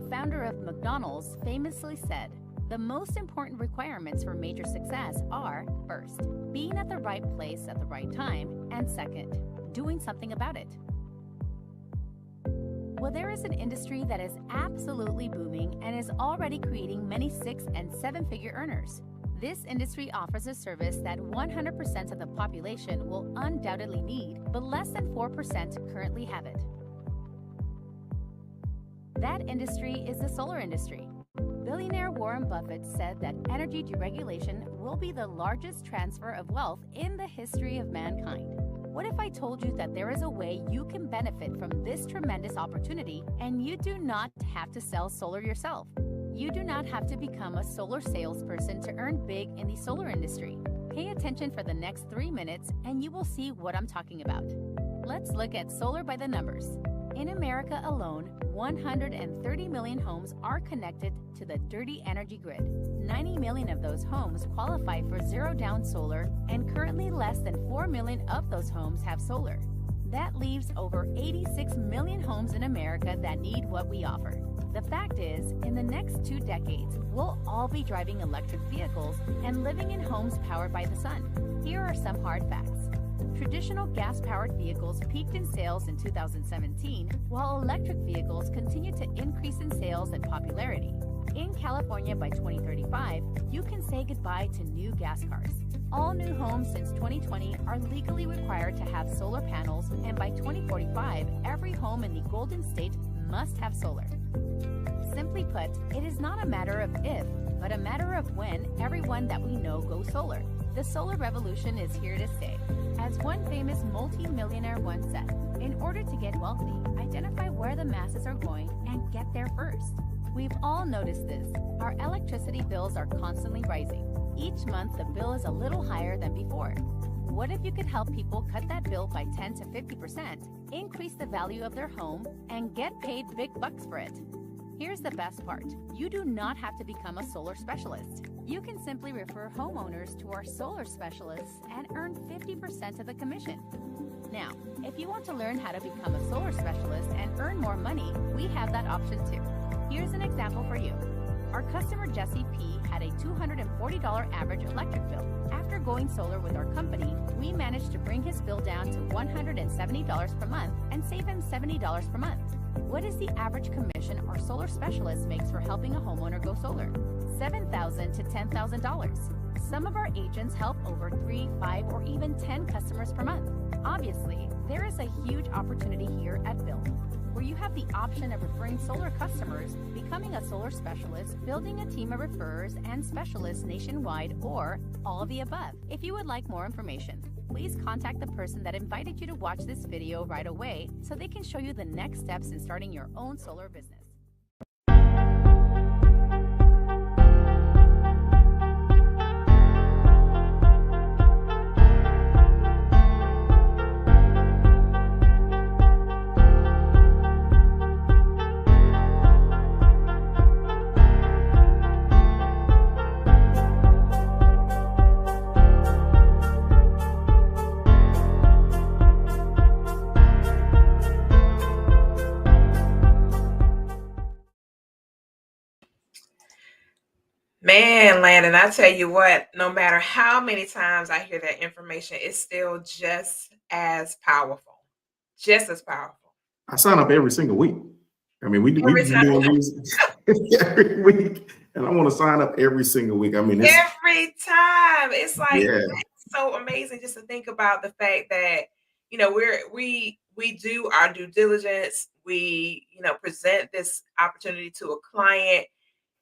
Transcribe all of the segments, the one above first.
founder of McDonald's, famously said, "The most important requirements for major success are, first, being at the right place at the right time, and second, doing something about it." Well, there is an industry that is absolutely booming and is already creating many 6- and 7-figure earners. This industry offers a service that 100% of the population will undoubtedly need, but less than 4% currently have it. That industry is the solar industry. Billionaire Warren Buffett said that energy deregulation will be the largest transfer of wealth in the history of mankind. What if I told you that there is a way you can benefit from this tremendous opportunity and you do not have to sell solar yourself? You do not have to become a solar salesperson to earn big in the solar industry. Pay attention for the next 3 minutes and you will see what I'm talking about. Let's look at solar by the numbers. In America alone, 130 million homes are connected to the dirty energy grid. 90 million of those homes qualify for zero-down solar, and currently less than 4 million of those homes have solar. That leaves over 86 million homes in America that need what we offer. The fact is, in the next 2 decades, we'll all be driving electric vehicles and living in homes powered by the sun. Here are some hard facts. Traditional gas-powered vehicles peaked in sales in 2017, while electric vehicles continue to increase in sales and popularity. In California by 2035, you can say goodbye to new gas cars. All new homes since 2020 are legally required to have solar panels, and by 2045, every home in the Golden State must have solar. Simply put, it is not a matter of if, but a matter of when everyone that we know goes solar. The solar revolution is here to stay. As one famous multi-millionaire once said, in order to get wealthy, identify where the masses are going and get there first. We've all noticed this. Our electricity bills are constantly rising. Each month, the bill is a little higher than before. What if you could help people cut that bill by 10 to 50%, increase the value of their home, and get paid big bucks for it? Here's the best part. You do not have to become a solar specialist. You can simply refer homeowners to our solar specialists and earn 50% of the commission. Now, if you want to learn how to become a solar specialist and earn more money, we have that option too. Here's an example for you. Our customer Jesse P. had a $240 average electric bill. After going solar with our company, we managed to bring his bill down to $170 per month and save him $70 per month. What is the average commission our solar specialist makes for helping a homeowner go solar? $7,000 to $10,000. Some of our agents help over 3, 5, or even 10 customers per month. Obviously, there is a huge opportunity here at Build, where you have the option of referring solar customers, becoming a solar specialist, building a team of referrers and specialists nationwide, or all of the above. If you would like more information, please contact the person that invited you to watch this video right away so they can show you the next steps in starting your own solar business. Man, Landon, I tell you what, no matter how many times I hear that information, it's still just as powerful. Just as powerful. I sign up every single week. I mean, we've been doing these every week, and I want to sign up every single week. I mean, every time. It's like, it's so amazing just to think about the fact that, you know, we do our due diligence. We, you know, present this opportunity to a client,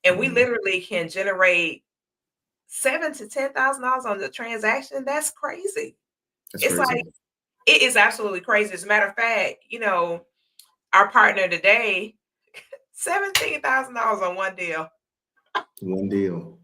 and we literally can generate $7,000 to $10,000 on the transaction. That's crazy. It's like, it is absolutely crazy. As a matter of fact, you know, our partner today, $17,000 on one deal. One deal.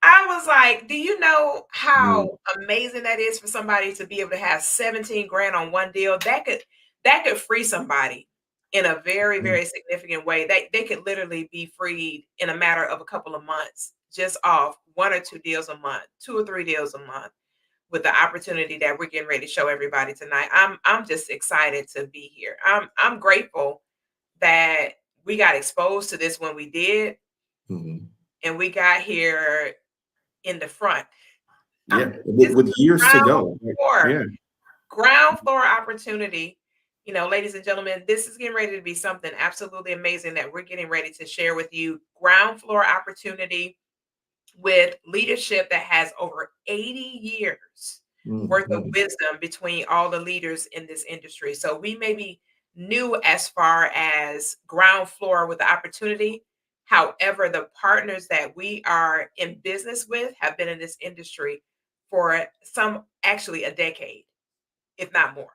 I was like, do you know how amazing that is for somebody to be able to have 17 grand on one deal? That could free somebody in a very, very significant way. They could literally be freed in a matter of a couple of months, just off 1 or 2 deals a month, 2 or 3 deals a month, with the opportunity that we're getting ready to show everybody tonight. I'm just excited to be here. I'm grateful that we got exposed to this when we did, and we got here in the front. Yeah, with years to go. Yeah. Ground floor opportunity. You know, ladies and gentlemen, this is getting ready to be something absolutely amazing that we're getting ready to share with you. Ground floor opportunity with leadership that has over 80 years worth of wisdom between all the leaders in this industry. So we may be new as far as ground floor with the opportunity. However, the partners that we are in business with have been in this industry for some actually a decade, if not more.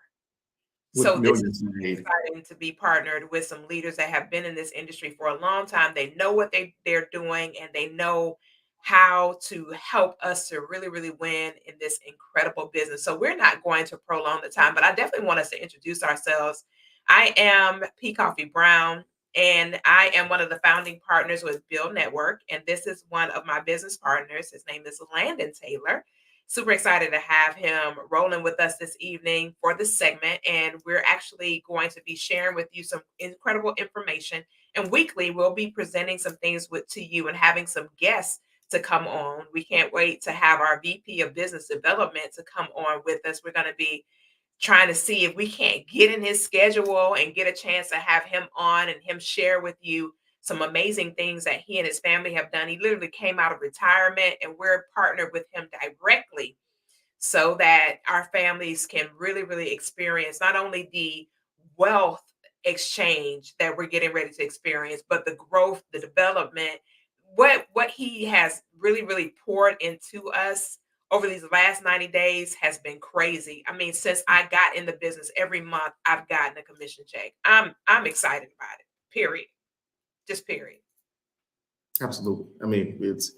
With So this millions is made. exciting to be partnered with some leaders that have been in this industry for a long time. They know what they're doing, and they know how to help us to really, really win in this incredible business. So we're not going to prolong the time, but I definitely want us to introduce ourselves. I am P. Koffe Brown, and I am one of the founding partners with Build Network. And this is one of my business partners. His name is Landon Taylor. Super excited to have him rolling with us this evening for this segment. And we're actually going to be sharing with you some incredible information. And weekly, we'll be presenting some things to you and having some guests to come on. We can't wait to have our VP of Business Development to come on with us. We're going to be trying to see if we can't get in his schedule and get a chance to have him on and him share with you some amazing things that he and his family have done. He literally came out of retirement, and we're partnered with him directly so that our families can really, really experience not only the wealth exchange that we're getting ready to experience, but the growth, the development, what he has really, really poured into us over these last 90 days has been crazy. I mean, since I got in the business, every month I've gotten a commission check. I'm excited about it. Period. Just period. Absolutely. I mean, it's,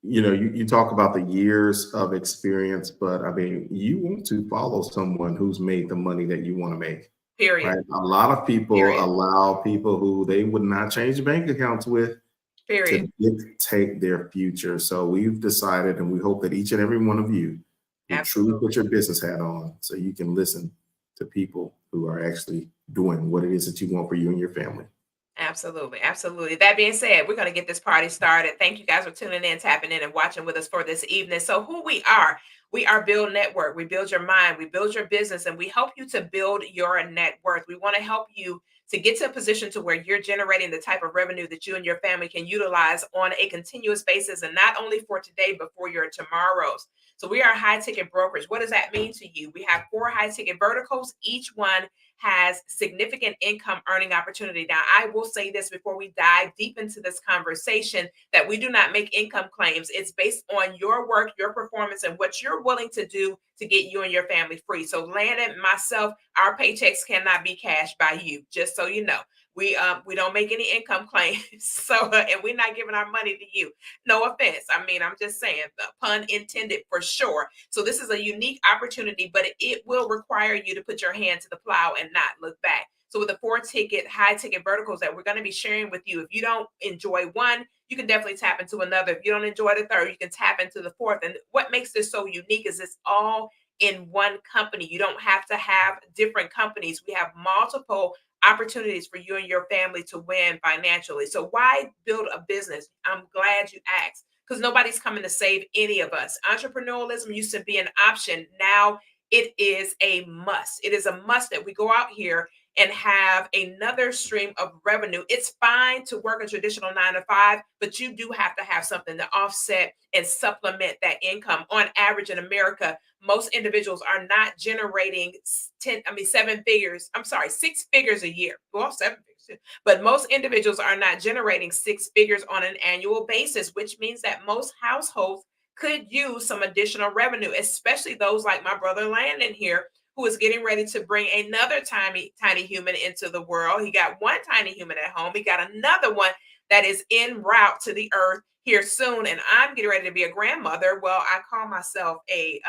you talk about the years of experience, but I mean, you want to follow someone who's made the money that you want to make. Period. Right? A lot of people Period. allow people who they would not change bank accounts with Period. to dictate their future. So we've decided, and we hope that each and every one of you will truly put your business hat on so you can listen to people who are actually doing what it is that you want for you and your family. Absolutely. Absolutely. That being said, we're going to get this party started. Thank you guys for tuning in, tapping in, and watching with us for this evening. So who we are Build Network. We build your mind, we build your business, and we help you to build your net worth. We want to help you to get to a position to where you're generating the type of revenue that you and your family can utilize on a continuous basis, and not only for today, but for your tomorrows. So we are high ticket brokers. What does that mean to you? We have 4 high ticket verticals. Each one has significant income earning opportunity. Now, I will say this before we dive deep into this conversation, that we do not make income claims. It's based on your work, your performance, and what you're willing to do to get you and your family free. So Landon, myself, our paychecks cannot be cashed by you, just so you know. We don't make any income claims. So and we're not giving our money to you. No offense. I mean, I'm just saying, the pun intended for sure. So this is a unique opportunity, but it will require you to put your hand to the plow and not look back. So with the 4 high ticket verticals that we're going to be sharing with you, if you don't enjoy one, you can definitely tap into another. If you don't enjoy the third, you can tap into the fourth. And what makes this so unique is it's all in one company. You don't have to have different companies. We have multiple opportunities for you and your family to win financially. So why build a business? I'm glad you asked, because nobody's coming to save any of us. Entrepreneurialism used to be an option. Now it is a must. It is a must that we go out here and have another stream of revenue. It's fine to work a traditional 9 to 5, but you do have to have something to offset and supplement that income. On average in America, most individuals are not generating 6 figures a year. Well, 7 figures, but most individuals are not generating 6 figures on an annual basis, which means that most households could use some additional revenue, especially those like my brother Landon here, who is getting ready to bring another tiny human into the world. He got one tiny human at home. He got another one that is en route to the earth here soon. And I'm getting ready to be a grandmother. Well, I call myself a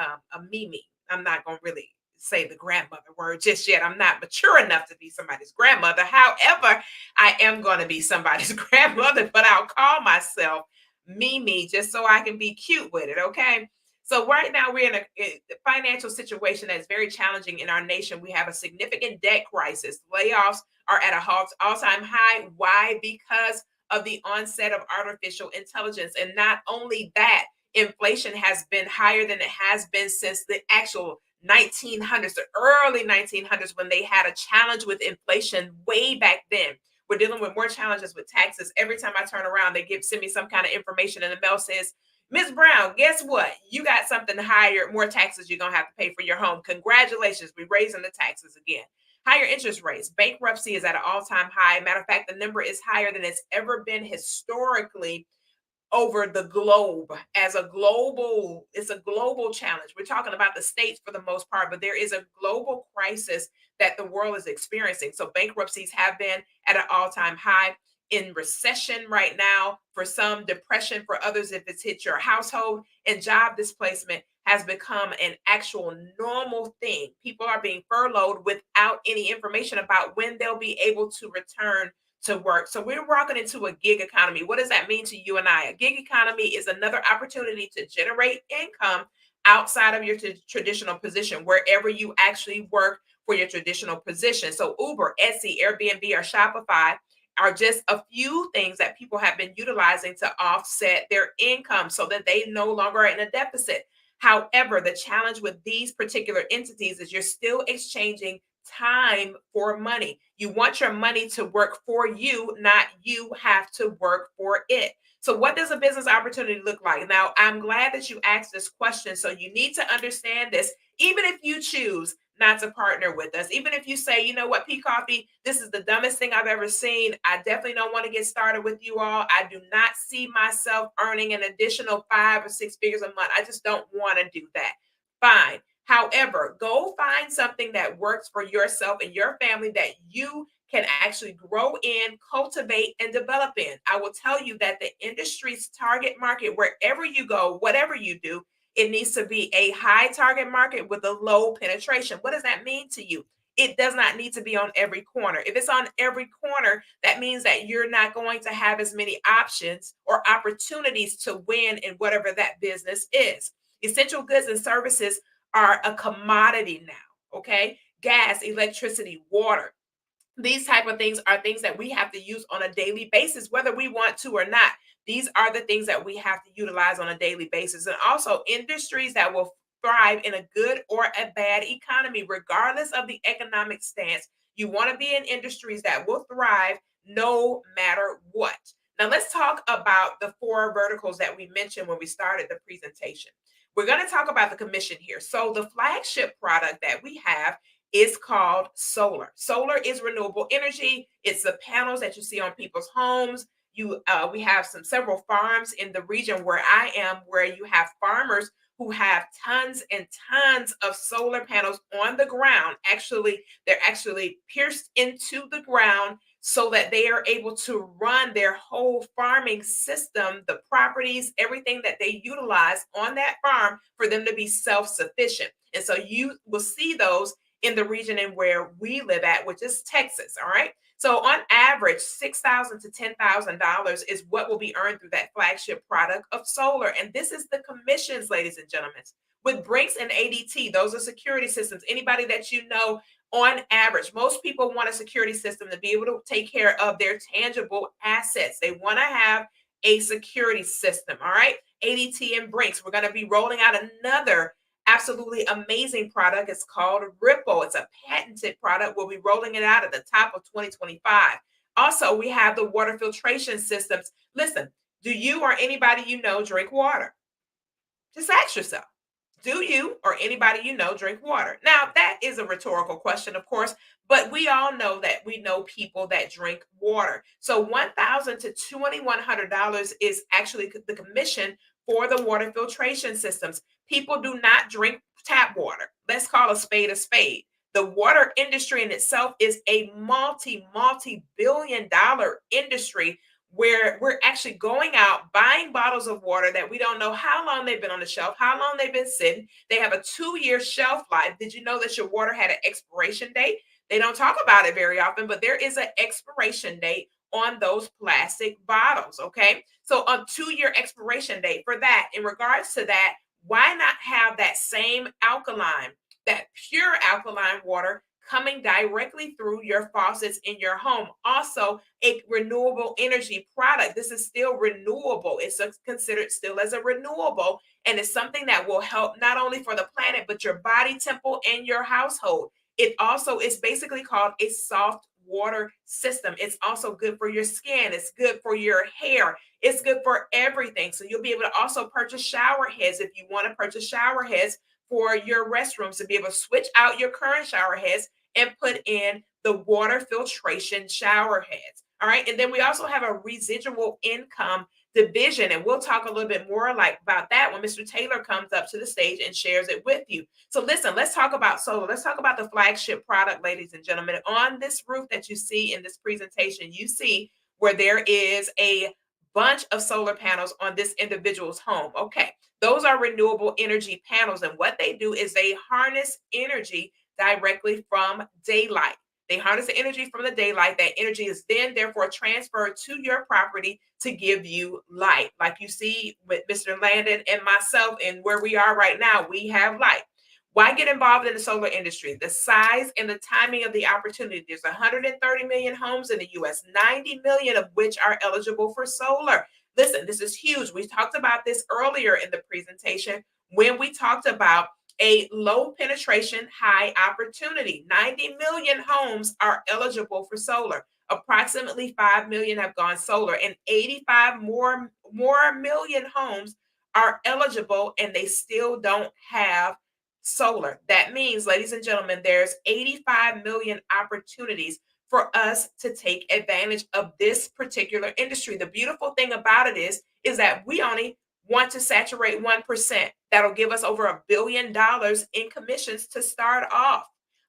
Mimi. I'm not going to really say the grandmother word just yet. I'm not mature enough to be somebody's grandmother. However, I am going to be somebody's grandmother, but I'll call myself Mimi just so I can be cute with it. Okay. So right now we're in a financial situation that's very challenging in our nation. We have a significant debt crisis. Layoffs are at a all-time high. Why? Because of the onset of artificial intelligence. And not only that, inflation has been higher than it has been since the actual 1900s, the early 1900s, when they had a challenge with inflation way back then. We're dealing with more challenges with taxes. Every time I turn around, they send me some kind of information in the mail, says, Ms. Brown, guess what? You got something higher, more taxes you're going to have to pay for your home. Congratulations, we're raising the taxes again. Higher interest rates. Bankruptcy is at an all-time high. Matter of fact, the number is higher than it's ever been historically over the globe. It's a global challenge. We're talking about the states for the most part, but there is a global crisis that the world is experiencing. So bankruptcies have been at an all-time high. In recession right now, for some, depression for others if it's hit your household, and job displacement has become an actual normal thing. People are being furloughed without any information about when they'll be able to return to work. So we're walking into a gig economy. What does that mean to you and I? A gig economy is another opportunity to generate income outside of your traditional position, wherever you actually work for your traditional position. So Uber, Etsy, Airbnb, or Shopify are just a few things that people have been utilizing to offset their income so that they no longer are in a deficit. However, the challenge with these particular entities is you're still exchanging time for money. You want your money to work for you, not you have to work for it. So what does a business opportunity look like? Now, I'm glad that you asked this question. So you need to understand this, even if you choose not to partner with us. Even if you say, you know what, P Koffe, this is the dumbest thing I've ever seen. I definitely don't want to get started with you all. I do not see myself earning an additional 5 or 6 figures a month. I just don't want to do that. Fine. However, go find something that works for yourself and your family that you can actually grow in, cultivate, and develop in. I will tell you that the industry's target market, wherever you go, whatever you do, it needs to be a high target market with a low penetration. What does that mean to you? It does not need to be on every corner. If it's on every corner, that means that you're not going to have as many options or opportunities to win in whatever that business is. Essential goods and services are a commodity now, okay? Gas, electricity, water. These type of things are things that we have to use on a daily basis, whether we want to or not. These are the things that we have to utilize on a daily basis. And also industries that will thrive in a good or a bad economy, regardless of the economic stance. You want to be in industries that will thrive no matter what. Now let's talk about the 4 verticals that we mentioned when we started the presentation. We're going to talk about the commission here. So the flagship product that we have is called solar. Solar is renewable energy. It's the panels that you see on people's homes. We have several farms in the region where I am, where you have farmers who have tons and tons of solar panels on the ground. Actually, they're actually pierced into the ground so that they are able to run their whole farming system, the properties, everything that they utilize on that farm for them to be self-sufficient. And so you will see those in the region in where we live at, which is Texas. All right. So on average, $6,000 to $10,000 is what will be earned through that flagship product of solar. And this is the commissions, ladies and gentlemen. With Brinks and ADT, those are security systems. Anybody that you know, on average, most people want a security system to be able to take care of their tangible assets. They want to have a security system. All right. ADT and Brinks, we're going to be rolling out another absolutely amazing product. It's called Ripple. It's a patented product. We'll be rolling it out at the top of 2025. Also, we have the water filtration systems. Listen, do you or anybody you know drink water? Just ask yourself. Do you or anybody you know drink water? Now, that is a rhetorical question, of course, but we all know that we know people that drink water. So $1,000 to $2,100 is actually the commission for the water filtration systems. People do not drink tap water. Let's call a spade a spade. The water industry in itself is a multi-billion dollar industry where we're actually going out buying bottles of water that we don't know how long they've been on the shelf, how long they've been sitting. They have a 2-year shelf life. Did you know that your water had an expiration date? They don't talk about it very often, but there is an expiration date on those plastic bottles. Okay. So a 2-year expiration date for that. In regards to that, why not have that same alkaline, that pure alkaline water coming directly through your faucets in your home. Also, a renewable energy product. This is still renewable. It's considered still as a renewable, and it's something that will help not only for the planet, but your body temple and your household. It also is basically called a soft water system. It's also good for your skin. It's good for your hair. It's good for everything. So you'll be able to also purchase shower heads if you want to purchase shower heads for your restrooms, to be able to switch out your current shower heads and put in the water filtration shower heads. All right. And then we also have a residual income division, and we'll talk a little bit more about that when Mr. Taylor comes up to the stage and shares it with you. So listen, let's talk about solar. Let's talk about the flagship product, ladies and gentlemen. On this roof that you see in this presentation, you see where there is a bunch of solar panels on this individual's home. Okay, those are renewable energy panels, and what they do is they harness energy directly from daylight. They harness the energy from the daylight. That energy is then therefore transferred to your property to give you light. Like you see with Mr. Landon and myself, and where we are right now, we have light. Why get involved in the solar industry? The size and the timing of the opportunity. There's 130 million homes in the US, 90 million of which are eligible for solar. Listen, this is huge. We talked about this earlier in the presentation when we talked about a low penetration, high opportunity. 90 million homes are eligible for solar. Approximately 5 million have gone solar, and 85 more million homes are eligible, and they still don't have solar. That means, ladies and gentlemen, there's 85 million opportunities for us to take advantage of this particular industry. The beautiful thing about it is that we only want to saturate 1%. That'll give us over $1 billion in commissions to start off.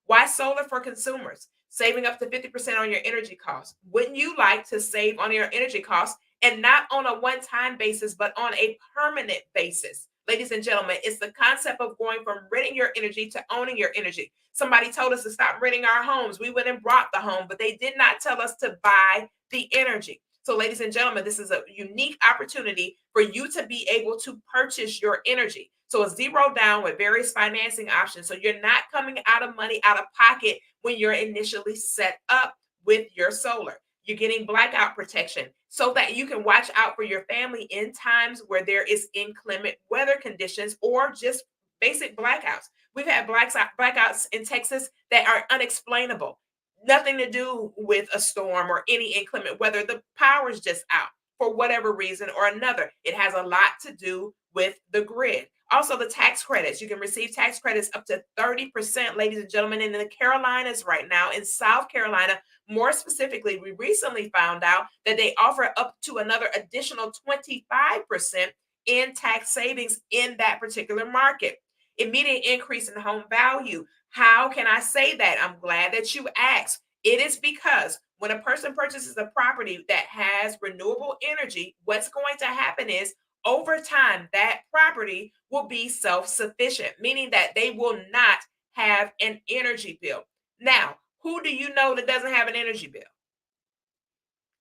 Why solar for consumers? Saving up to 50% on your energy costs. Wouldn't you like to save on your energy costs, and not on a one-time basis, but on a permanent basis? Ladies and gentlemen, it's the concept of going from renting your energy to owning your energy. Somebody told us to stop renting our homes. We went and bought the home, but they did not tell us to buy the energy. So, ladies and gentlemen, this is a unique opportunity for you to be able to purchase your energy. So it's zero down with various financing options. So you're not coming out of money out of pocket when you're initially set up with your solar. You're getting blackout protection so that you can watch out for your family in times where there is inclement weather conditions or just basic blackouts. We've had blackouts in Texas that are unexplainable. Nothing to do with a storm or any inclement weather. The power's just out for whatever reason or another. It has a lot to do with the grid. Also, the tax credits. You can receive tax credits up to 30%, ladies and gentlemen, in the Carolinas right now. In South Carolina, more specifically, we recently found out that they offer up to another additional 25% in tax savings in that particular market. Immediate increase in home value. How can I say that? I'm glad that you asked. It is because when a person purchases a property that has renewable energy, what's going to happen is over time, that property will be self-sufficient, meaning that they will not have an energy bill. Now, who do you know that doesn't have an energy bill?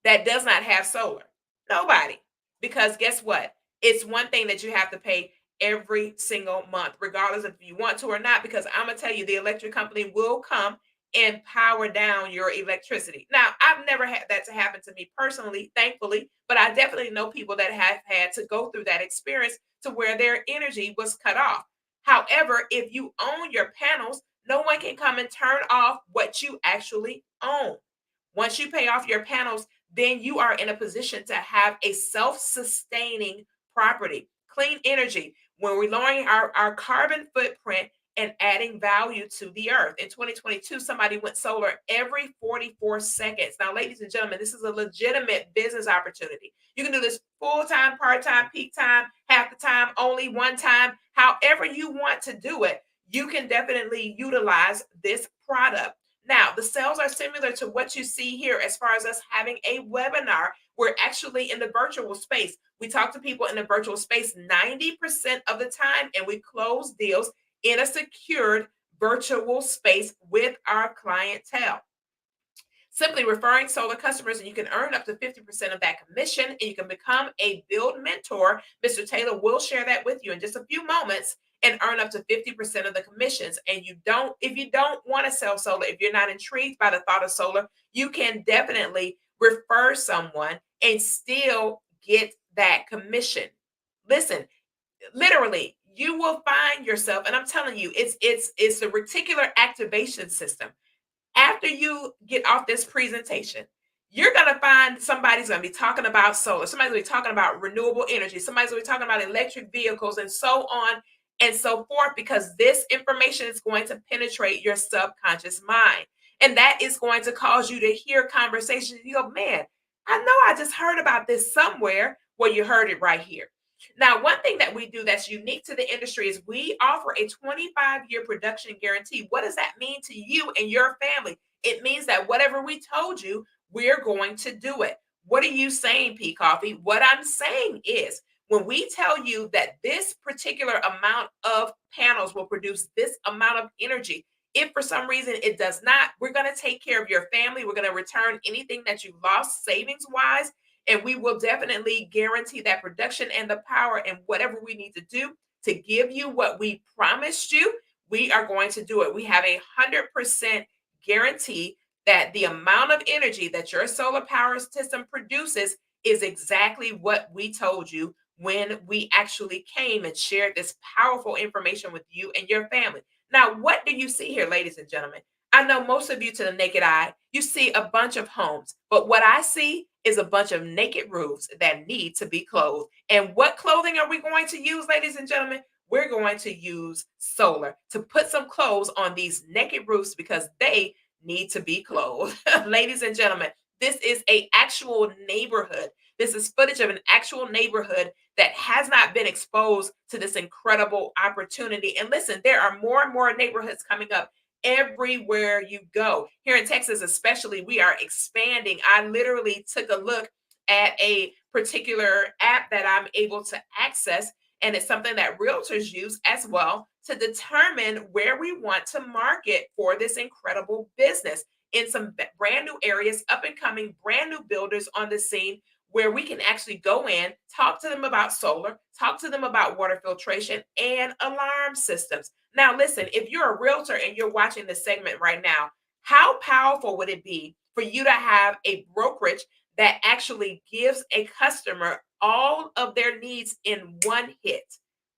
That does not have solar? Nobody. Because guess what? It's one thing that you have to pay every single month, regardless if you want to or not, because I'm going to tell you, the electric company will come and power down your electricity. Now, I've never had that to happen to me personally, thankfully, but I definitely know people that have had to go through that experience to where their energy was cut off. However, if you own your panels, no one can come and turn off what you actually own. Once you pay off your panels, then you are in a position to have a self-sustaining property. Clean energy. When we're lowering our carbon footprint and adding value to the earth. In 2022, somebody went solar every 44 seconds. Now, ladies and gentlemen, this is a legitimate business opportunity. You can do this full-time, part-time, peak time, half the time, only one time, however you want to do it. You can definitely utilize this product. Now, the sales are similar to what you see here as far as us having a webinar. We're actually in the virtual space. We talk to people in the virtual space 90% of the time, and we close deals in a secured virtual space with our clientele. Simply referring solar customers, and you can earn up to 50% of that commission, and you can become a build mentor. Mr. Taylor will share that with you in just a few moments. and earn up to 50% of the commissions. And if you don't want to sell solar, if you're not intrigued by the thought of solar, you can definitely refer someone and still get that commission. Listen, literally, you will find yourself, and I'm telling you, it's the reticular activation system. After you get off this presentation, you're going to find somebody's going to be talking about solar. Somebody's going to be talking about renewable energy. Somebody's going to be talking about electric vehicles and so on and so forth, because this information is going to penetrate your subconscious mind. And that is going to cause you to hear conversations. You go, man, I know I just heard about this somewhere. Well, you heard it right here. Now, one thing that we do that's unique to the industry is we offer a 25-year production guarantee. What does that mean to you and your family? It means that whatever we told you, we're going to do it. What are you saying, P. Koffe? What I'm saying is, when we tell you that this particular amount of panels will produce this amount of energy, if for some reason it does not, we're going to take care of your family. We're going to return anything that you lost savings-wise. And we will definitely guarantee that production and the power, and whatever we need to do to give you what we promised you, we are going to do it. We have 100% guarantee that the amount of energy that your solar power system produces is exactly what we told you when we actually came and shared this powerful information with you and your family. Now, what do you see here, ladies and gentlemen? I know most of you, to the naked eye, you see a bunch of homes, but what I see is a bunch of naked roofs that need to be clothed. And what clothing are we going to use, ladies and gentlemen? We're going to use solar to put some clothes on these naked roofs, because they need to be clothed. Ladies and gentlemen, this is an actual neighborhood. This is footage of an actual neighborhood that has not been exposed to this incredible opportunity. And listen, there are more and more neighborhoods coming up everywhere you go. Here in Texas, especially, we are expanding. I literally took a look at a particular app that I'm able to access, and it's something that realtors use as well to determine where we want to market for this incredible business in some brand new areas, up and coming, brand new builders on the scene, where we can actually go in, talk to them about solar, talk to them about water filtration and alarm systems. Now, listen, if you're a realtor and you're watching this segment right now, how powerful would it be for you to have a brokerage that actually gives a customer all of their needs in one hit,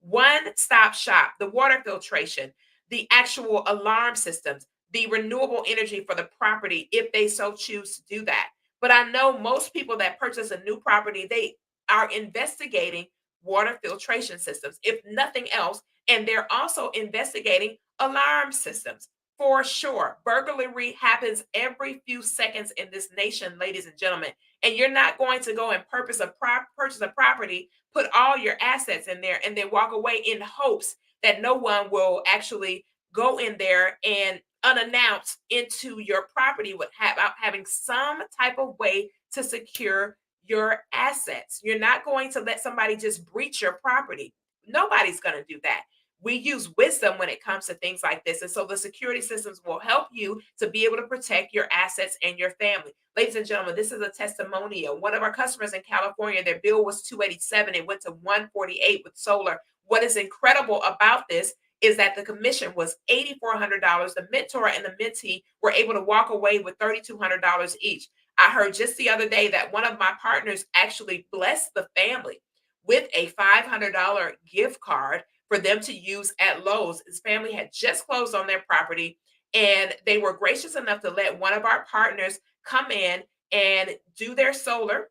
one-stop shop, the water filtration, the actual alarm systems, the renewable energy for the property, if they so choose to do that. But I know most people that purchase a new property, they are investigating water filtration systems, if nothing else. And they're also investigating alarm systems for sure. Burglary happens every few seconds in this nation, ladies and gentlemen. And you're not going to go and purchase a property, put all your assets in there, and then walk away in hopes that no one will actually go in there and unannounced into your property without having some type of way to secure your assets. You're not going to let somebody just breach your property. Nobody's going to do that. We use wisdom when it comes to things like this. And so the security systems will help you to be able to protect your assets and your family. Ladies and gentlemen, this is a testimonial. One of our customers in California, their bill was $287. It went to $148 with solar. What is incredible about this is that the commission was $8,400. The mentor and the mentee were able to walk away with $3,200 each. I heard just the other day that one of my partners actually blessed the family with a $500 gift card for them to use at Lowe's. His family had just closed on their property, and they were gracious enough to let one of our partners come in and do their solar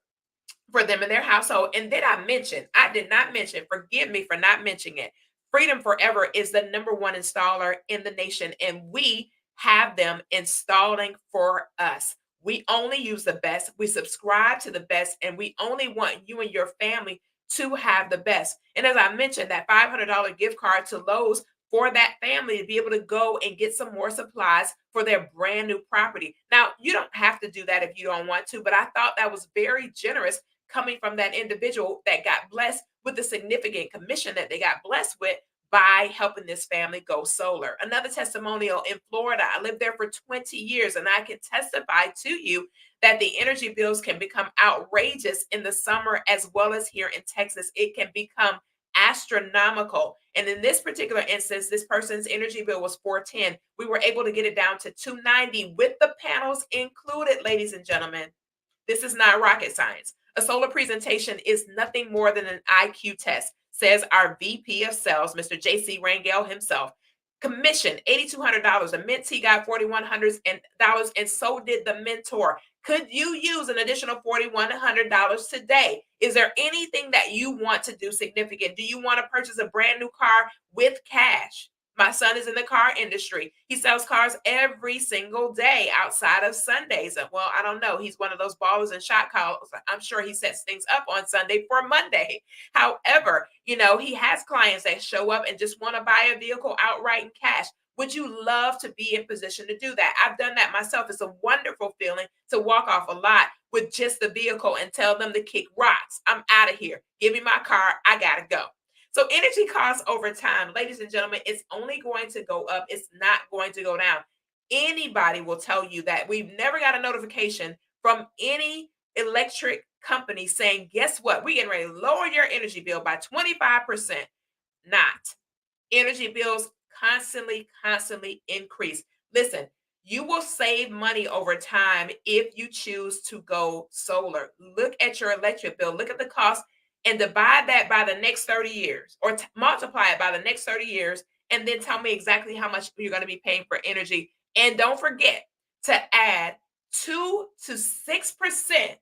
for them in their household. And then I did not mention, forgive me for not mentioning it, Freedom Forever is the #1 installer in the nation, and we have them installing for us. We only use the best. We subscribe to the best, and we only want you and your family to have the best. And as I mentioned, that $500 gift card to Lowe's for that family to be able to go and get some more supplies for their brand new property. Now, you don't have to do that if you don't want to, but I thought that was very generous coming from that individual that got blessed with the significant commission that they got blessed with by helping this family go solar. Another testimonial in Florida. I lived there for 20 years, and I can testify to you that the energy bills can become outrageous in the summer as well as here in Texas. It can become astronomical. And in this particular instance, this person's energy bill was $410. We were able to get it down to $290 with the panels included, ladies and gentlemen. This is not rocket science. A solar presentation is nothing more than an IQ test, says our VP of sales, Mr. JC Rangel himself. Commission $8,200. A mentee got $4,100, and so did the mentor. Could you use an additional $4,100 today? Is there anything that you want to do significant? Do you want to purchase a brand new car with cash? My son is in the car industry. He sells cars every single day outside of Sundays. Well, I don't know. He's one of those ballers and shot callers. I'm sure he sets things up on Sunday for Monday. However, he has clients that show up and just want to buy a vehicle outright in cash. Would you love to be in position to do that? I've done that myself. It's a wonderful feeling to walk off a lot with just the vehicle and tell them to kick rocks. I'm out of here. Give me my car. I got to go. So energy costs over time, ladies and gentlemen, it's only going to go up. It's not going to go down. Anybody will tell you that. We've never got a notification from any electric company saying, guess what? We're getting ready to lower your energy bill by 25%. Not. Energy bills constantly increase. Listen, you will save money over time if you choose to go solar. Look at your electric bill. Look at the cost and divide that by the next 30 years or multiply it by the next 30 years. And then tell me exactly how much you're going to be paying for energy. And don't forget to add 2 to 6%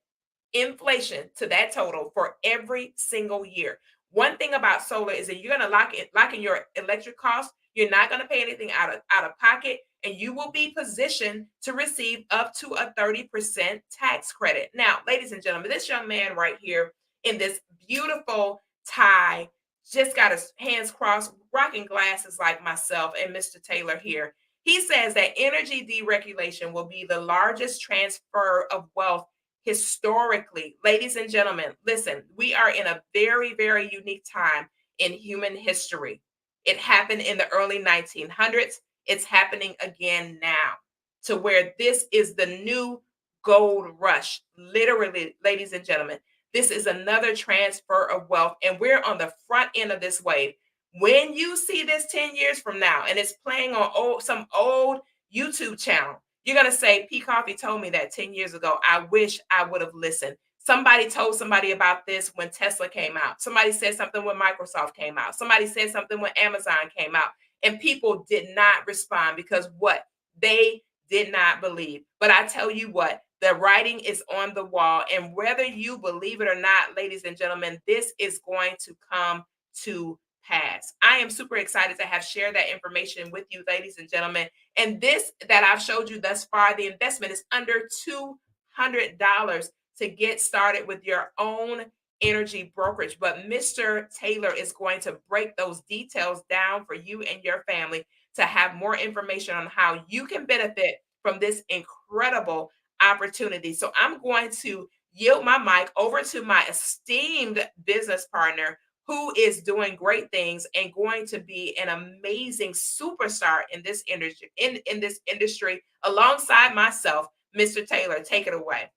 inflation to that total for every single year. One thing about solar is that you're going to lock in your electric costs. You're not going to pay anything out of pocket, and you will be positioned to receive up to a 30% tax credit. Now, ladies and gentlemen, this young man right here in this beautiful tie, just got his hands crossed, rocking glasses like myself and Mr. Taylor here. He says that energy deregulation will be the largest transfer of wealth historically. Ladies and gentlemen, listen, we are in a very, very unique time in human history. It happened in the early 1900s. It's happening again now, to where this is the new gold rush. Literally, ladies and gentlemen, this is another transfer of wealth, and we're on the front end of this wave. When you see this 10 years from now, and it's playing on some old YouTube channel, you're going to say, P. Koffe told me that 10 years ago. I wish I would have listened. Somebody told somebody about this when Tesla came out. Somebody said something when Microsoft came out. Somebody said something when Amazon came out. And people did not respond because what? They did not believe. But I tell you what, the writing is on the wall. And whether you believe it or not, ladies and gentlemen, this is going to come to pass. I am super excited to have shared that information with you, ladies and gentlemen. And this that I've showed you thus far, the investment is under $200 to get started with your own energy brokerage. But Mr. Taylor is going to break those details down for you and your family to have more information on how you can benefit from this incredible opportunity. So I'm going to yield my mic over to my esteemed business partner, who is doing great things and going to be an amazing superstar in this industry, in this industry, alongside myself, Mr. Taylor. Take it away.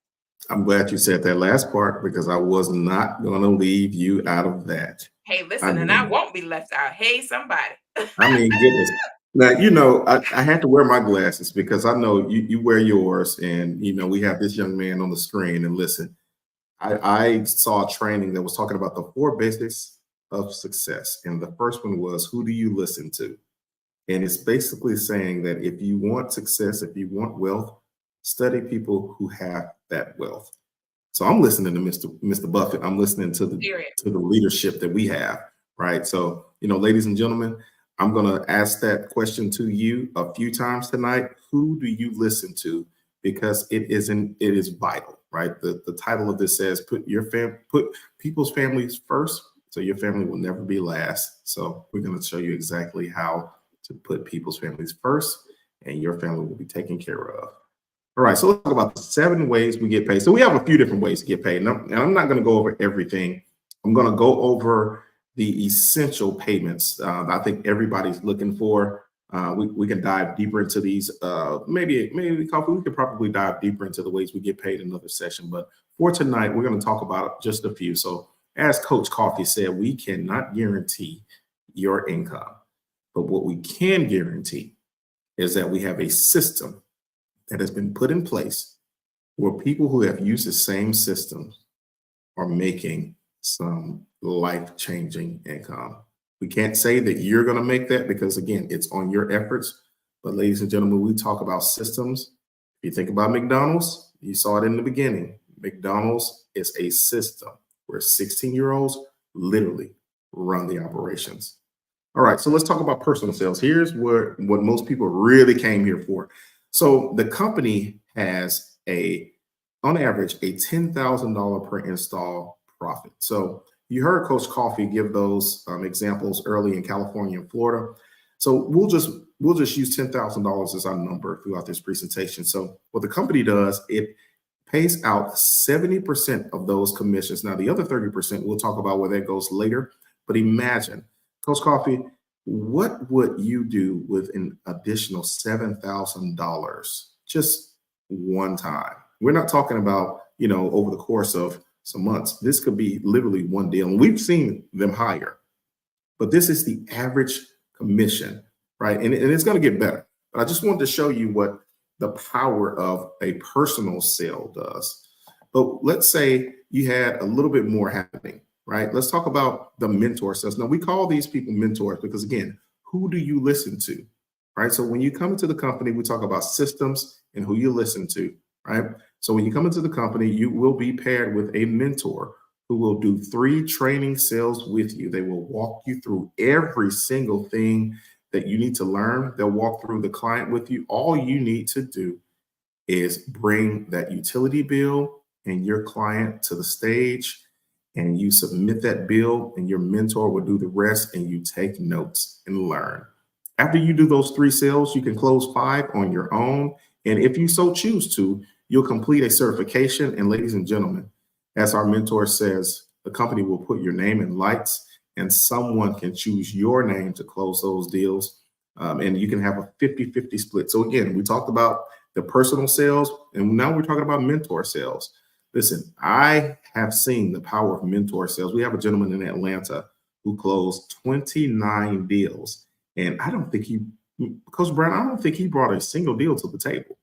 I'm glad you said that last part, because I was not going to leave you out of that. Hey, listen, I won't be left out. Hey, somebody. I mean, goodness. Now, I had to wear my glasses because I know you wear yours, and, we have this young man on the screen. And listen, I saw a training that was talking about the 4 basics of success. And the first one was, who do you listen to? And it's basically saying that if you want success, if you want wealth, study people who have that wealth. So I'm listening to Mr. Buffett. I'm listening to the leadership that we have, right? So, ladies and gentlemen, I'm going to ask that question to you a few times tonight. Who do you listen to? Because it is vital, right? The title of this says, put people's families first, so your family will never be last. So we're going to show you exactly how to put people's families first, and your family will be taken care of. All right, so let's talk about the 7 ways we get paid. So we have a few different ways to get paid. And I'm not going to go over everything. I'm going to go over the essential payments I think everybody's looking for. We can dive deeper into these. Maybe Koffe, we could probably dive deeper into the ways we get paid in another session. But for tonight, we're going to talk about just a few. So as Coach Koffe said, we cannot guarantee your income. But what we can guarantee is that we have a system that has been put in place where people who have used the same systems are making some life-changing income. We can't say that you're going to make that because, again, it's on your efforts. But ladies and gentlemen, we talk about systems. If you think about McDonald's, you saw it in the beginning. McDonald's is a system where 16-year-olds literally run the operations. All right, so let's talk about personal sales. Here's what most people really came here for. So the company has on average, a $10,000 per install profit. So you heard Coach Koffe give those examples early in California and Florida. So we'll just use $10,000 as our number throughout this presentation. So what the company does, it pays out 70% of those commissions. Now the other 30%, we'll talk about where that goes later. But imagine, Coach Koffe, what would you do with an additional $7,000 just one time? We're not talking about, over the course of some months. This could be literally one deal. And we've seen them higher, but this is the average commission, right? And it's going to get better. But I just wanted to show you what the power of a personal sale does. But let's say you had a little bit more happening, right? Let's talk about the mentor sales. Now, we call these people mentors because, again, who do you listen to, right? So when you come into the company, we talk about systems and who you listen to, right? So when you come into the company, you will be paired with a mentor who will do 3 training sales with you. They will walk you through every single thing that you need to learn. They'll walk through the client with you. All you need to do is bring that utility bill and your client to the stage, and you submit that bill, and your mentor will do the rest, and you take notes and learn. After you do those 3 sales, you can close 5 on your own. And if you so choose to, you'll complete a certification. And ladies and gentlemen, as our mentor says, the company will put your name in lights, and someone can choose your name to close those deals. And you can have a 50-50 split. So again, we talked about the personal sales, and now we're talking about mentor sales. Listen, I have seen the power of mentor sales. We have a gentleman in Atlanta who closed 29 deals. And I don't think Coach Brown, I don't think he brought a single deal to the table.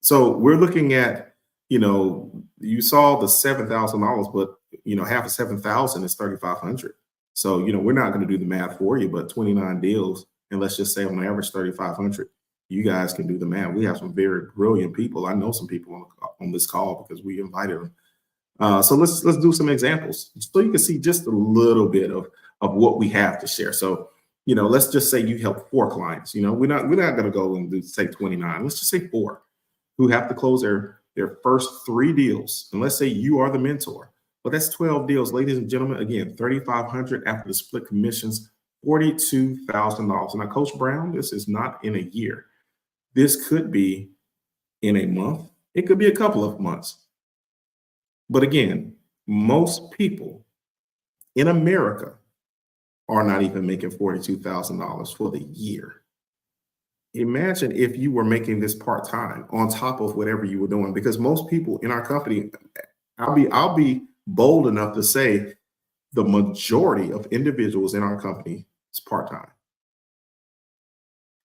So we're looking at, you saw the $7,000, but, half of 7,000 is 3,500. So, we're not going to do the math for you, but 29 deals, and let's just say on average 3,500. You guys can do the math. We have some very brilliant people. I know some people on this call because we invited them. So let's do some examples so you can see just a little bit of what we have to share. So, let's just say you help 4 clients. We're not going to go and say 29. Let's just say 4 who have to close their first 3 deals. And let's say you are the mentor. Well, that's 12 deals, ladies and gentlemen. Again, 3,500 after the split commissions, $42,000. Now, Coach Brown, this is not in a year. This could be in a month. It could be a couple of months. But again, most people in America are not even making $42,000 for the year. Imagine if you were making this part-time on top of whatever you were doing, because most people in our company, I'll be bold enough to say the majority of individuals in our company is part-time.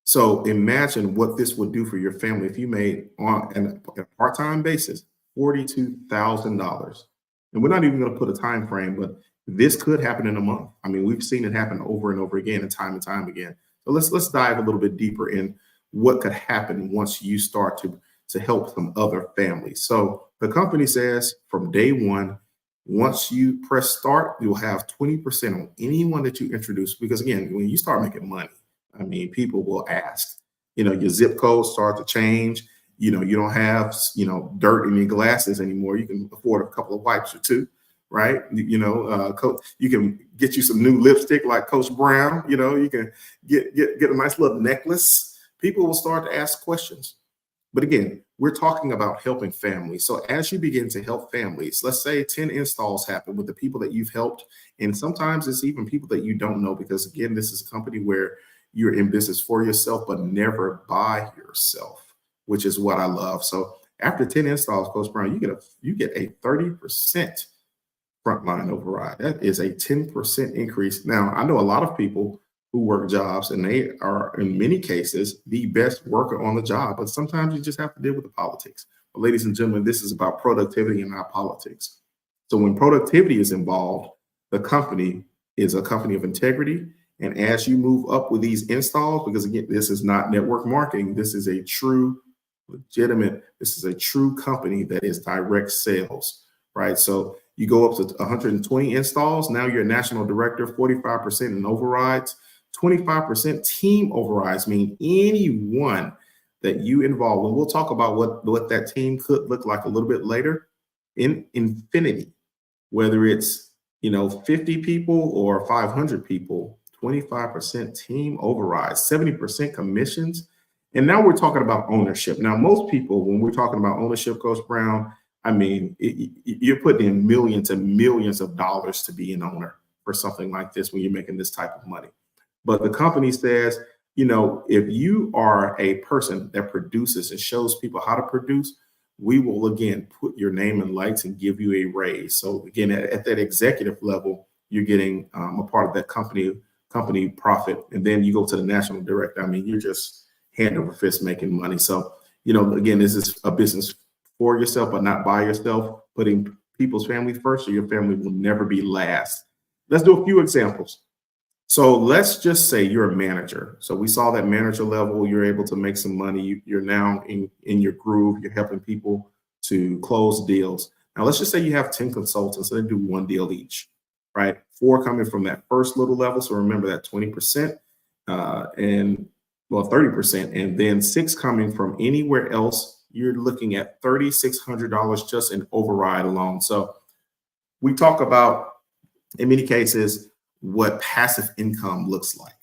So imagine what this would do for your family if you made on a part-time basis $42,000. And we're not even going to put a time frame, but this could happen in a month. I mean, we've seen it happen over and over again and time again. So let's dive a little bit deeper in what could happen once you start to help some other families. So the company says from day one, once you press start, you'll have 20% on anyone that you introduce. Because again, when you start making money, I mean, people will ask, your zip code start to change. You don't have, dirt in your glasses anymore. You can afford a couple of wipes or 2, right? You can get you some new lipstick like Coach Brown. You can get a nice little necklace. People will start to ask questions. But again, we're talking about helping families. So as you begin to help families, let's say 10 installs happen with the people that you've helped. And sometimes it's even people that you don't know, because again, this is a company where you're in business for yourself, but never by yourself, which is what I love. So after 10 installs, Coach Brown, you get a 30% frontline override. That is a 10% increase. Now, I know a lot of people who work jobs, and they are, in many cases, the best worker on the job, but sometimes you just have to deal with the politics. But ladies and gentlemen, this is about productivity and not politics. So when productivity is involved, the company is a company of integrity. And as you move up with these installs, because again, this is not network marketing, this is a true, legitimate, this is a true company that is direct sales, right? So you go up to 120 installs, now you're a national director, 45% in overrides, 25% team overrides, meaning anyone that you involve. And we'll talk about what that team could look like a little bit later in infinity, whether it's 50 people or 500 people, 25% team overrides, 70% commissions. And now we're talking about ownership. Now, most people, when we're talking about ownership, Coach Brown, I mean, you're putting in millions and millions of dollars to be an owner for something like this when you're making this type of money. But the company says, if you are a person that produces and shows people how to produce, we will again put your name in lights and give you a raise. So again, at that executive level, you're getting a part of that company profit. And then you go to the national director. I mean, you're just hand over fist making money. So, again, this is a business for yourself, but not by yourself, putting people's family first, so your family will never be last. Let's do a few examples. So let's just say you're a manager. So we saw that manager level, you're able to make some money. You're now in your groove. You're helping people to close deals. Now, let's just say you have 10 consultants, so they do one deal each, right? 4 coming from that first little level. So remember that 20% and 30%, and then 6 coming from anywhere else. You're looking at $3,600 just in override alone. So we talk about, in many cases, what passive income looks like.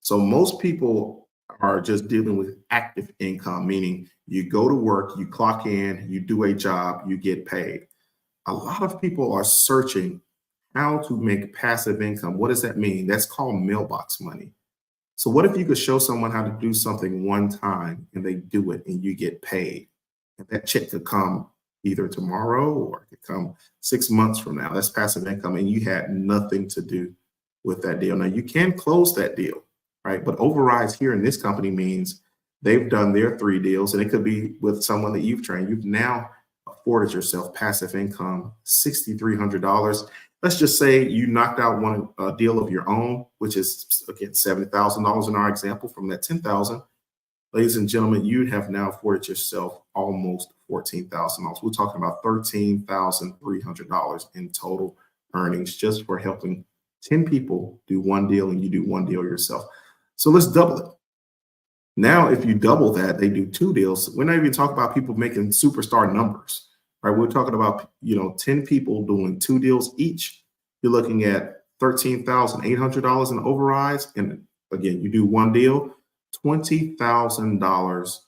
So most people are just dealing with active income, meaning you go to work, you clock in, you do a job, you get paid. A lot of people are searching how to make passive income. What does that mean? That's called mailbox money. So what if you could show someone how to do something one time and they do it and you get paid? And that check could come either tomorrow or it could come 6 months from now. That's passive income, and you had nothing to do with that deal. Now, you can close that deal, right? But overrides here in this company means they've done their 3 deals, and it could be with someone that you've trained. You've now afforded yourself passive income, $6,300. Let's just say you knocked out one deal of your own, which is, again, $70,000 in our example from that $10,000. Ladies and gentlemen, you have now afforded yourself almost $14,000. We're talking about $13,300 in total earnings just for helping 10 people do one deal, and you do one deal yourself. So let's double it. Now, if you double that, they do 2 deals. We're not even talking about people making superstar numbers, right? We're talking about, 10 people doing 2 deals each. You're looking at $13,800 in overrides. And again, you do one deal, $20,000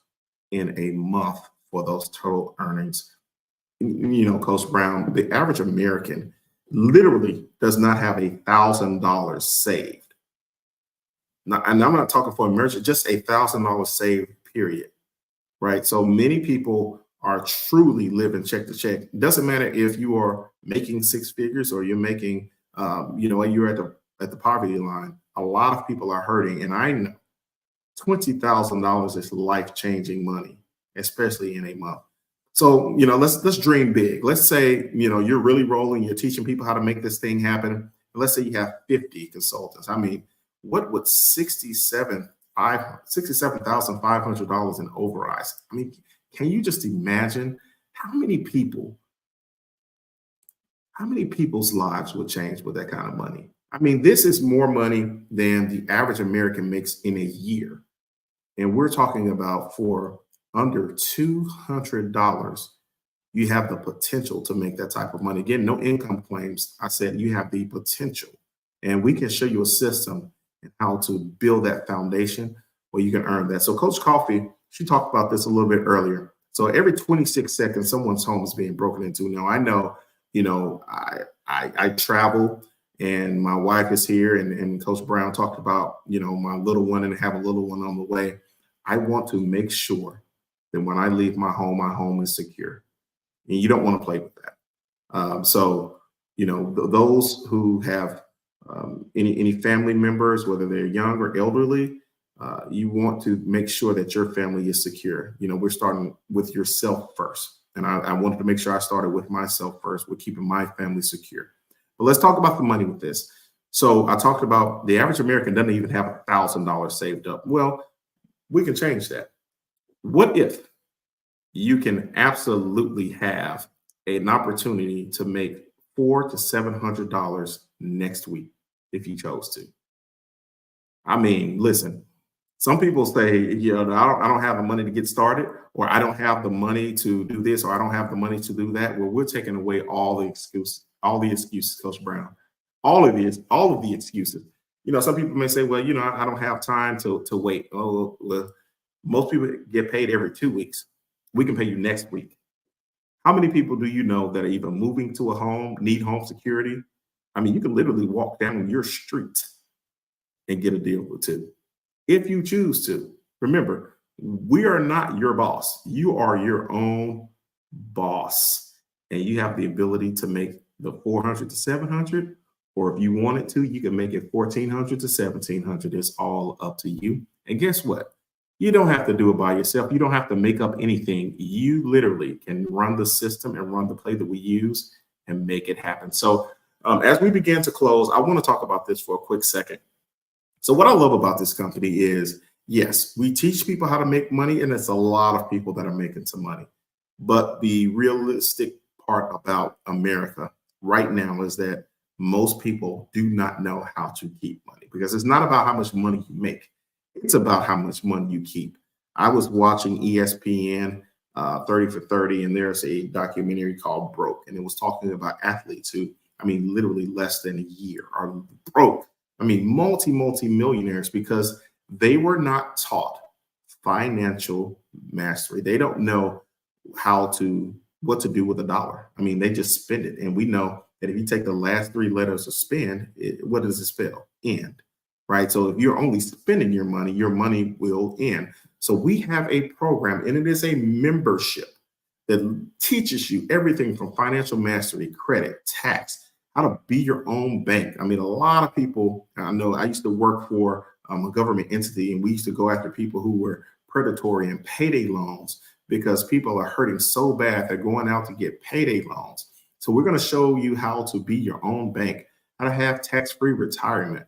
in a month for those total earnings. Coach Brown, the average American literally does not have $1,000 saved. Now, and I'm not talking for emergency, just $1,000 saved, period. Right? So many people are truly living check to check. It doesn't matter if you are making 6 figures or you're making, you're at the poverty line. A lot of people are hurting, and I know $20,000 is life-changing money, especially in a month. So, let's dream big. Let's say, you're really rolling, you're teaching people how to make this thing happen. Let's say you have 50 consultants. I mean, what would $67,500 in overrides? I mean, can you just imagine how many people's lives would change with that kind of money? I mean, this is more money than the average American makes in a year. And we're talking about for under $200, you have the potential to make that type of money. Again, no income claims. I said you have the potential. And we can show you a system and how to build that foundation where you can earn that. So Coach Koffe, she talked about this a little bit earlier. So every 26 seconds, someone's home is being broken into. Now, I know, I travel, and my wife is here, and Coach Brown talked about, my little one and have a little one on the way. I want to make sure that when I leave my home is secure. And you don't want to play with that. So, those who have any family members, whether they're young or elderly, you want to make sure that your family is secure. We're starting with yourself first. And I wanted to make sure I started with myself first, with keeping my family secure. But let's talk about the money with this. So I talked about the average American doesn't even have $1,000 saved up. Well, we can change that. What if you can absolutely have an opportunity to make $400 to $700 next week if you chose to? I mean, listen, some people say, I don't have the money to get started, or I don't have the money to do this, or I don't have the money to do that. Well, we're taking away all the excuses, Coach Brown, all of the excuses. Some people may say, well, I don't have time to wait. Oh, well, most people get paid every 2 weeks. We can pay you next week. How many people do you know that are even moving to a home, need home security? I mean, you can literally walk down your street and get a deal with two, if you choose to. Remember, we are not your boss. You are your own boss, and you have the ability to make the 400 to 700, or if you wanted to, you can make it 1,400 to 1,700. It's all up to you. And guess what? You don't have to do it by yourself. You don't have to make up anything. You literally can run the system and run the play that we use and make it happen. So as we begin to close, I want to talk about this for a quick second. So what I love about this company is, yes, we teach people how to make money, and it's a lot of people that are making some money. But the realistic part about America right now is that most people do not know how to keep money, because it's not about how much money you make. It's about how much money you keep. I was watching ESPN 30 for 30, and there's a documentary called Broke, and it was talking about athletes who, literally less than a year are broke. Multi-millionaires, because they were not taught financial mastery. They don't know what to do with a dollar. They just spend it. And we know that if you take the last 3 letters of spend, what does it spell? End. Right? So if you're only spending your money will end. So we have a program, and it is a membership that teaches you everything from financial mastery, credit, tax, how to be your own bank. A lot of people, I know I used to work for a government entity, and we used to go after people who were predatory and payday loans, because people are hurting so bad they're going out to get payday loans. So we're going to show you how to be your own bank, how to have tax-free retirement,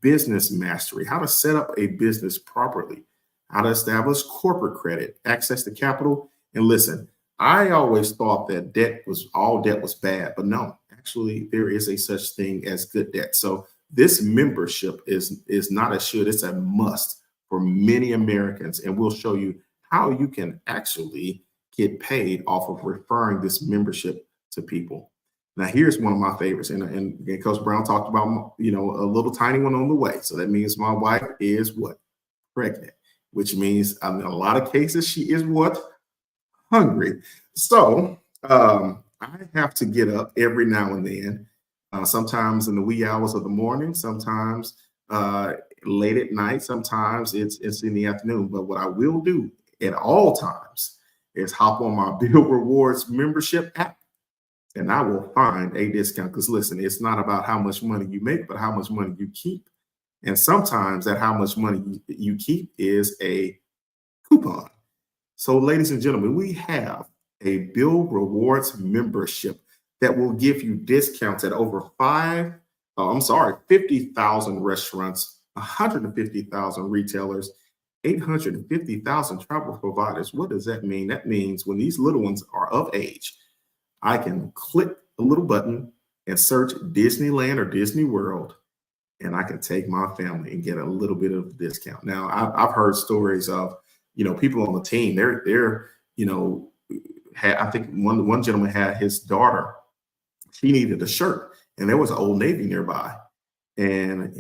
business mastery, how to set up a business properly, how to establish corporate credit, access to capital. And listen, I always thought that all debt was bad, but no, actually there is a such thing as good debt. So this membership is not a should, it's a must for many Americans. And we'll show you how you can actually get paid off of referring this membership to people. Now, here's one of my favorites, and Coach Brown talked about, a little tiny one on the way. So that means my wife is what? Pregnant, which means in a lot of cases she is what? Hungry. So I have to get up every now and then, sometimes in the wee hours of the morning, sometimes late at night, sometimes it's in the afternoon. But what I will do at all times is hop on my Bill Rewards membership app, and I will find a discount. Because listen, it's not about how much money you make, but how much money you keep. And sometimes that how much money you keep is a coupon. So ladies and gentlemen, we have a Bill Rewards membership that will give you discounts at over 50,000 restaurants, 150,000 retailers, 850,000 travel providers. What does that mean? That means when these little ones are of age, I can click a little button and search Disneyland or Disney World, and I can take my family and get a little bit of a discount. Now, I've heard stories of, people on the team. They're I think one gentleman had his daughter. She needed a shirt, and there was an Old Navy nearby. And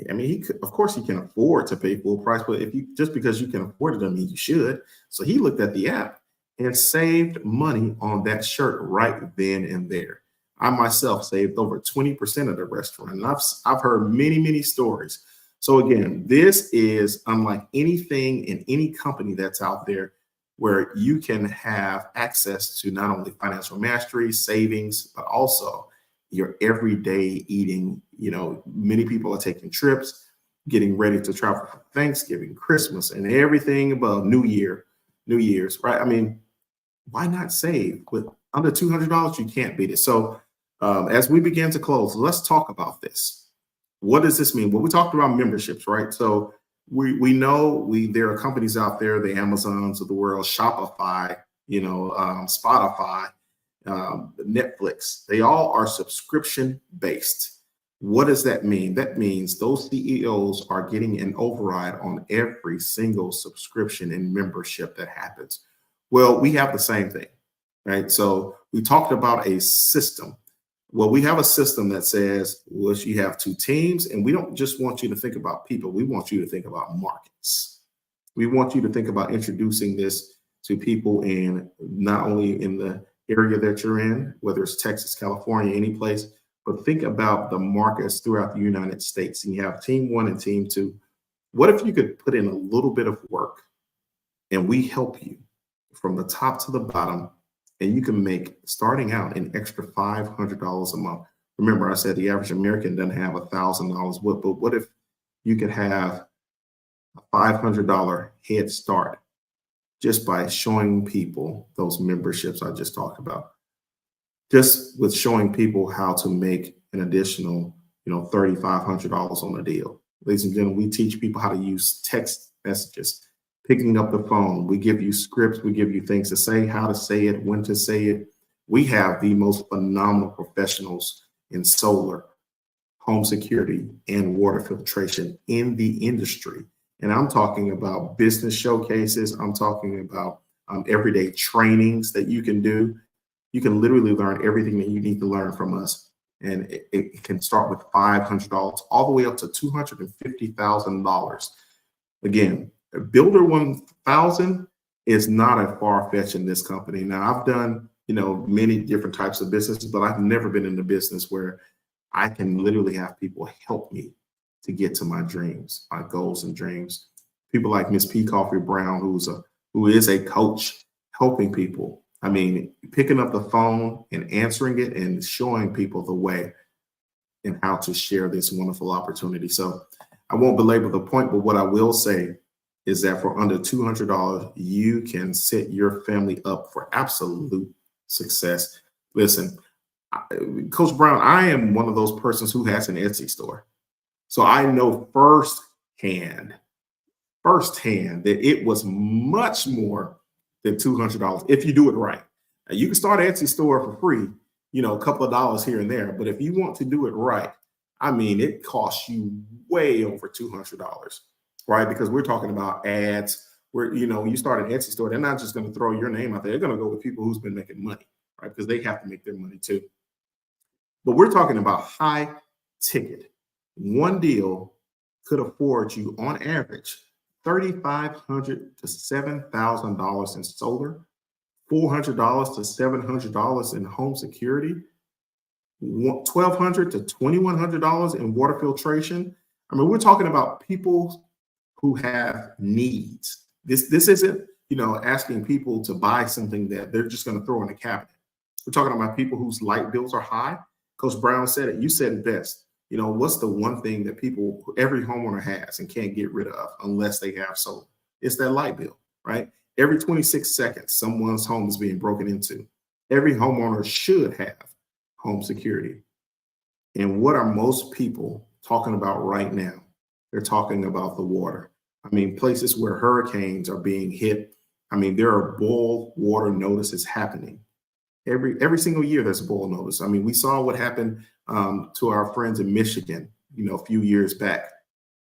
of course he can afford to pay full price, but just because you can afford it doesn't mean you should. So he looked at the app and saved money on that shirt right then and there. I myself saved over 20% of the restaurant, and I've heard many stories. So again, this is unlike anything in any company that's out there, where you can have access to not only financial mastery, savings, but also your everyday eating. You know, many people are taking trips, getting ready to travel for Thanksgiving, Christmas, and everything above New Year's, right? I mean, why not save? With under $200, you can't beat it. So as we begin to close, let's talk about this. What does this mean? Well, we talked about memberships, right? So we know there are companies out there, the Amazons of the world, Shopify, you know, Spotify, Netflix. They all are subscription based. What does that mean? That means those CEOs are getting an override on every single subscription and membership that happens. Well, we have the same thing, right? So we talked about a system. Well, we have a system that says, well, you have two teams, and we don't just want you to think about people. We want you to think about markets. We want you to think about introducing this to people in not only in the area that you're in, whether it's Texas, California, any place, but think about the markets throughout the United States. And you have team one and team two. What if you could put in a little bit of work and we help you from the top to the bottom, and you can make, starting out, an extra $500 a month. Remember, I said the average American doesn't have $1,000. But what if you could have a $500 head start just by showing people those memberships I just talked about? Just with showing people how to make an additional, $3,500 on a deal. Ladies and gentlemen, we teach people how to use text messages, picking up the phone. We give you scripts. We give you things to say, how to say it, when to say it. We have the most phenomenal professionals in solar, home security, and water filtration in the industry. And I'm talking about business showcases. I'm talking about everyday trainings that you can do. You can literally learn everything that you need to learn from us. And it can start with $500 all the way up to $250,000. Again, Builder 1000 is not a far-fetched in this company. Now, I've done, many different types of businesses, but I've never been in the business where I can literally have people help me to get to my dreams, my goals and dreams. People like Miss P. Koffe Brown, who is a coach, helping people. I mean, picking up the phone and answering it and showing people the way and how to share this wonderful opportunity. So I won't belabor the point, but what I will say is that for under $200, you can set your family up for absolute success. Listen, Coach Brown, I am one of those persons who has an Etsy store. So I know firsthand that it was much more than $200 if you do it right. Now, you can start an Etsy store for free, a couple of dollars here and there. But if you want to do it right, I mean, it costs you way over $200, right? Because we're talking about ads. Where, when you start an Etsy store, they're not just going to throw your name out there. They're going to go with people who's been making money, right? Because they have to make their money too. But we're talking about high ticket. One deal could afford you, on average, $3,500 to $7,000 in solar, $400 to $700 in home security, $1,200 to $2,100 in water filtration. I mean, we're talking about people who have needs. This isn't, asking people to buy something that they're just going to throw in the cabinet. We're talking about people whose light bills are high. Coach Brown said it. You said it best. What's the one thing that every homeowner has and can't get rid of unless they have solar? It's their light bill, right? Every 26 seconds, someone's home is being broken into. Every homeowner should have home security. And what are most people talking about right now? They're talking about the water. I mean, places where hurricanes are being hit. I mean, there are boil water notices happening. Every single year there's a boil notice. I mean, we saw what happened to our friends in Michigan, a few years back.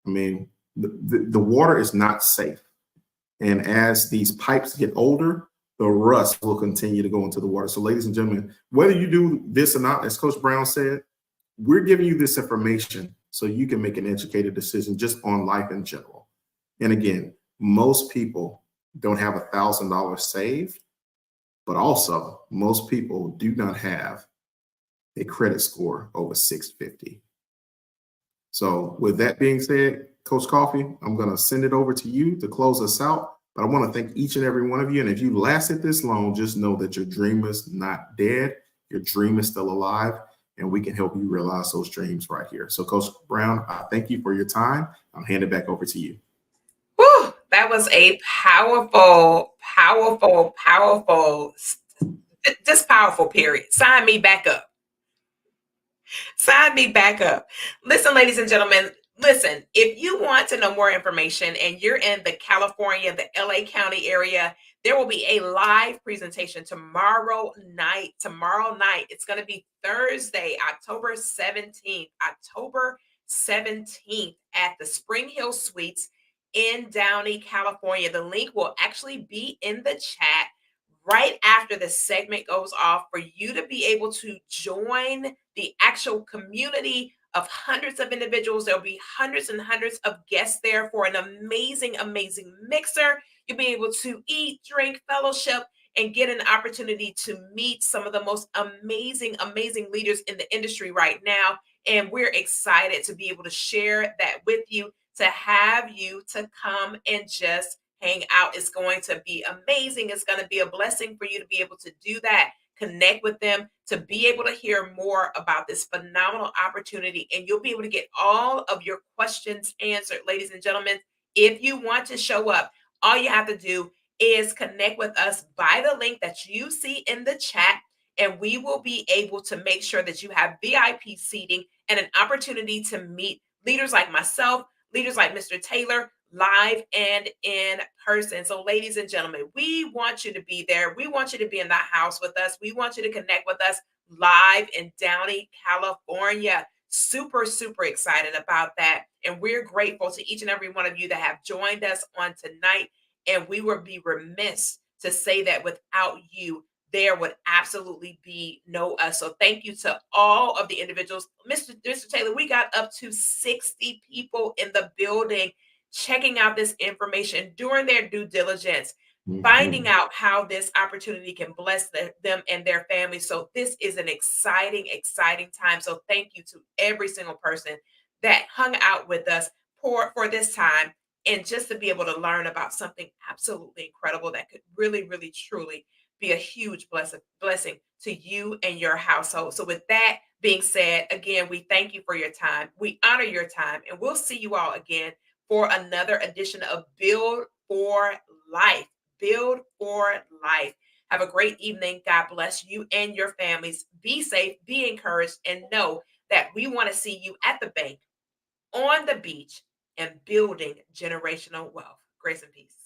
I mean, the water is not safe. And as these pipes get older, the rust will continue to go into the water. So ladies and gentlemen, whether you do this or not, as Coach Brown said, we're giving you this information so you can make an educated decision just on life in general. And again, most people don't have $1,000 saved, but also most people do not have a credit score over 650. So with that being said, Coach Koffe, I'm going to send it over to you to close us out. But I want to thank each and every one of you. And if you lasted this long, just know that your dream is not dead. Your dream is still alive. and we can help you realize those dreams right here. So Coach Brown, I thank you for your time. I'll hand it back over to you. Whew, that was a powerful, powerful, powerful, just powerful period. Sign me back up. Sign me back up. Listen, ladies and gentlemen, listen, if you want to know more information and you're in the California, the LA County area, there will be a live presentation tomorrow night. Tomorrow night, it's going to be Thursday, October 17th. October 17th at the Spring Hill Suites in Downey, California. The link will actually be in the chat right after the segment goes off for you to be able to join the actual community of hundreds of individuals. There'll be hundreds and hundreds of guests there for an amazing, amazing mixer. You'll be able to eat, drink, fellowship, and get an opportunity to meet some of the most amazing, amazing leaders in the industry right now. And we're excited to be able to share that with you, to have you to come and just hang out. It's going to be amazing. It's going to be a blessing for you to be able to do that, connect with them, to be able to hear more about this phenomenal opportunity. And you'll be able to get all of your questions answered, ladies and gentlemen. If you want to show up, all you have to do is connect with us by the link that you see in the chat, and we will be able to make sure that you have VIP seating and an opportunity to meet leaders like myself, leaders like Mr. Taylor, live and in person. So ladies and gentlemen, we want you to be there. We want you to be in the house with us. We want you to connect with us live in Downey, California. Super, super excited about that. And we're grateful to each and every one of you that have joined us on tonight. And we would be remiss to say that without you, there would absolutely be no us. So thank you to all of the individuals. Mr. Taylor, we got up to 60 people in the building checking out this information, doing their due diligence, finding out how this opportunity can bless them and their families. So this is an exciting, exciting time. So thank you to every single person that hung out with us for this time, and just to be able to learn about something absolutely incredible that could really, really, truly be a huge blessing to you and your household. So with that being said, again, we thank you for your time. We honor your time, and we'll see you all again for another edition of Build for Life. Build for Life. Have a great evening. God bless you and your families. Be safe, be encouraged, and know that we want to see you at the bank, on the beach, and building generational wealth. Grace and peace.